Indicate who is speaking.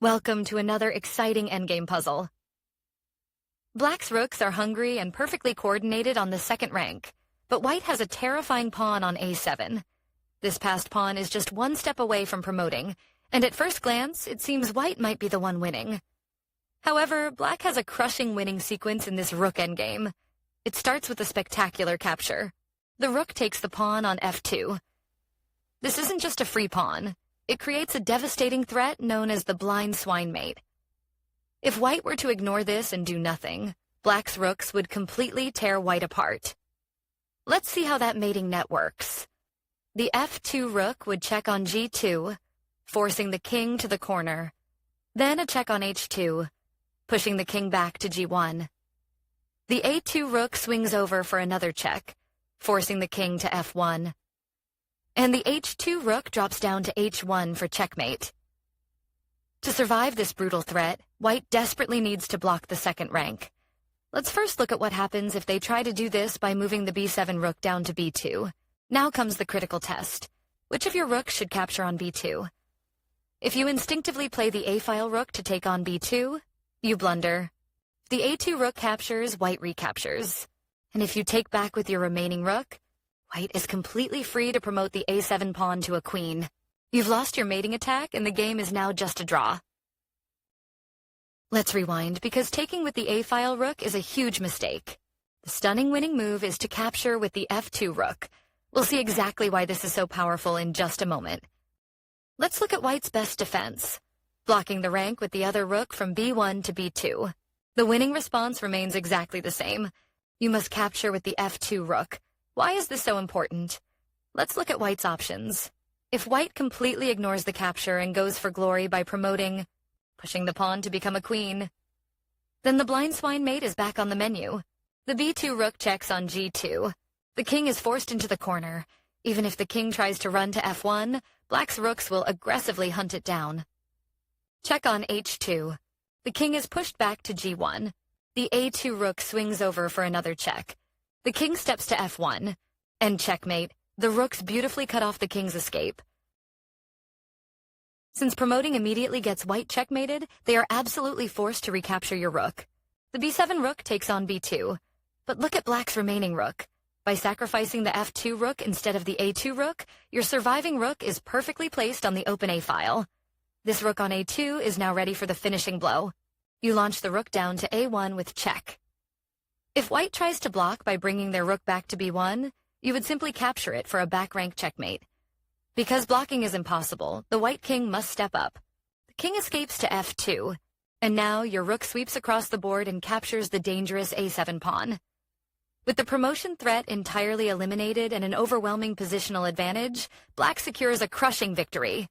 Speaker 1: Welcome to another exciting endgame puzzle. Black's rooks are hungry and perfectly coordinated on the second rank, but White has a terrifying pawn on a7. This passed pawn is just one step away from promoting, and at first glance, it seems White might be the one winning. However, Black has a crushing winning sequence in this rook endgame. It starts with a spectacular capture. The rook takes the pawn on f2. This isn't just a free pawn. It creates a devastating threat known as the blind swine mate. If White were to ignore this and do nothing, Black's rooks would completely tear White apart. Let's see how that mating net works. The f2 rook would check on g2, forcing the king to the corner. Then a check on h2, pushing the king back to g1. The a2 rook swings over for another check, forcing the king to f1. And the h2 rook drops down to h1 for checkmate. To survive this brutal threat, White desperately needs to block the second rank. Let's first look at what happens if they try to do this by moving the b7 rook down to b2. Now comes the critical test. Which of your rooks should capture on b2? If you instinctively play the a-file rook to take on b2, you blunder. If the a2 rook captures, White recaptures. And if you take back with your remaining rook, White is completely free to promote the a7 pawn to a queen. You've lost your mating attack, and the game is now just a draw. Let's rewind, because taking with the a-file rook is a huge mistake. The stunning winning move is to capture with the f2 rook. We'll see exactly why this is so powerful in just a moment. Let's look at White's best defense, blocking the rank with the other rook from b1 to b2. The winning response remains exactly the same. You must capture with the f2 rook. Why is this so important? Let's look at White's options. If White completely ignores the capture and goes for glory by promoting, pushing the pawn to become a queen, then the blind swine mate is back on the menu. The b2 rook checks on g2. The king is forced into the corner. Even if the king tries to run to f1, Black's rooks will aggressively hunt it down. Check on h2. The king is pushed back to g1. The a2 rook swings over for another check. The king steps to f1, and checkmate, the rooks beautifully cut off the king's escape. Since promoting immediately gets White checkmated, they are absolutely forced to recapture your rook. The b7 rook takes on b2, but look at Black's remaining rook. By sacrificing the f2 rook instead of the a2 rook, your surviving rook is perfectly placed on the open a-file. This rook on a2 is now ready for the finishing blow. You launch the rook down to a1 with check. If White tries to block by bringing their rook back to b1, you would simply capture it for a back rank checkmate. Because blocking is impossible, the White king must step up. The king escapes to f2, and now your rook sweeps across the board and captures the dangerous a7 pawn. With the promotion threat entirely eliminated and an overwhelming positional advantage, Black secures a crushing victory.